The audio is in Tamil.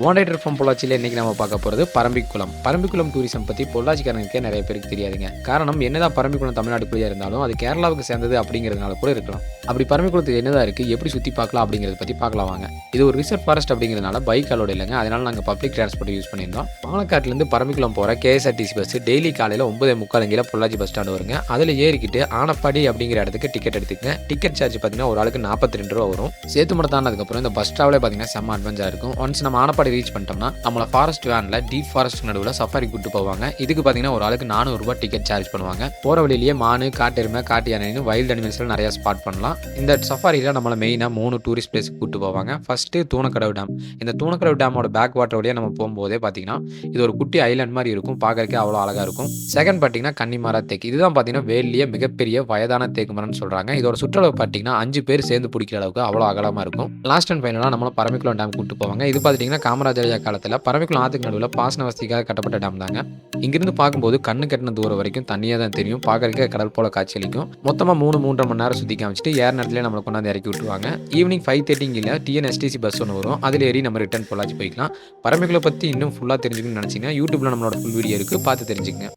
வாண்டட் ஃப்ரம் பொள்ளாச்சியில் இன்றைக்கி நம்ம பார்க்க போகிறது பரம்பிக்குளம். பரம்பிக்குளம் டூரிசம் பற்றி பொள்ளாச்சிக்காரங்களுக்கே நிறைய பேருக்கு தெரியாதுங்க. காரணம் என்னதான் பரம்பிக்குளம் தமிழ்நாட்டுக்குள்ளேயே இருந்தாலும் அது கேரளாவுக்கு சேர்ந்தது அப்படிங்கிறதுனால கூட இருக்கலாம். அப்படி பரம்பிக்குளத்துக்கு என்னதான் இருக்குது, எப்படி சுற்றி பார்க்கலாம் அப்படிங்கிறத பற்றி பார்க்கலாம் வாங்க. இது ஒரு ரிசர்வ் ஃபாரஸ்ட் அப்படிங்கிறதுனால பைக் அலோடு இல்லைங்க. அதனால் நாங்கள் பப்ளிக் டிரான்ஸ்போர்ட் யூஸ் பண்ணியிருந்தோம். பாலக்காட்டிலேருந்து பரம்பிக்குளம் போகிற KSRTC பஸ் டெய்லி காலையில் 9:45 பொள்ளாச்சி பஸ் ஸ்டாண்டு வருங்க. அதில் ஏறிக்கிட்டு ஆனப்பாடி அப்படிங்கிற இடத்துக்கு டிக்கெட் எடுத்துக்கங்க. டிக்கெட் சார்ஜ் பார்த்தீங்கன்னா ஒரு ஆளுக்கு 42 ரூபா வரும். சேத்துமடம் தானதுக்கப்புறம் இந்த பஸ் ஸ்டாப்லேயே பார்த்தீங்கன்னா செம்ம அட்வான்ஸாக இருக்கும். ஒன்ஸ் நம்ம ஆனப்பாடி ரீச் பண்ணிட்டோம்னா நம்மள ஃபாரஸ்ட் வேன்ல டீப் ஃபாரஸ்ட் நடுவில் சஃபாரி கூட்டு போவாங்க. இதுக்கு பார்த்தீங்கன்னா ஒரு ஆளுக்கு 400 ரூபாய் டிக்கெட் சார்ஜ் பண்ணுவாங்க. போகிற வழியிலேயே மானு, காட்டெருமை, காட்டு யானைன்னு வைல்ட் அனிமல்ஸ்ல நிறைய ஸ்பாட் பண்ணலாம். இந்த சஃபாரியில் நம்மள மெயினாக 3 டூரிஸ்ட் பிளேஸ் கூட்டு போவாங்க. First Thunakkadavu dam. இந்த தூணக்கடவு டேமோட பேக் வாட்டர் வழியாக நம்ம போகும்போதே பார்த்தீங்கன்னா இது ஒரு குட்டி ஐலாண்ட் மாதிரி இருக்கும். பார்க்கறதுக்கே அவ்வளோ அழகாக இருக்கும். செகண்ட் பார்த்தீங்கன்னா கன்னிமாரா தேக்கு. இதுதான் பார்த்தீங்கன்னா வேலிலேயே மிகப்பெரிய வயதான தேக்கு மரம்னு சொல்கிறாங்க. இதோட சுற்றளவு பார்த்தீங்கன்னா 5 பேர் சேர்ந்து பிடிக்கிற அளவுக்கு அவ்வளோ அகலமாக இருக்கும். லாஸ்ட் அண்ட் ஃபைனலாக நம்மள பரம்பிக்குளம் டேம் கூட்டு போவாங்க. இது பார்த்துட்டிங்கன்னா காமராஜர் காலத்தில் பரம்பிக்குளம் ஆத்துக்கு நடுவில் பாசன வசதிக்காக கட்டப்பட்ட டேம் தாங்க. இங்கிருந்து பார்க்கும்போது கண்ணு கட்டின தூரம் வரைக்கும் தண்ணியாக தான் தெரியும். பார்க்கறதுக்கு கடல் போல காட்சியளிக்கும். மொத்தமாக 3-3.5 மணி நேரம் சுற்றி காமிச்சிட்டு ஏற நேரத்தில் நம்மளை கொண்டாந்து இறக்கி விட்டுருவாங்க. ஈவினிங் 5:30 TNSTC பஸ் ஒன்று வரும். அதில் ஏறி நம்ம ரிட்டர்ன் பொள்ளாச்சி போய்க்கலாம். பரம்பிக்குளம் பற்றி இன்னும் ஃபுல்லாக தெரிஞ்சுக்கணும்னு நினச்சிங்கன்னா யூடியூப்ல நம்மளோட ஃபுல் வீடியோ இருக்குது, பார்த்து தெரிஞ்சுக்கங்க.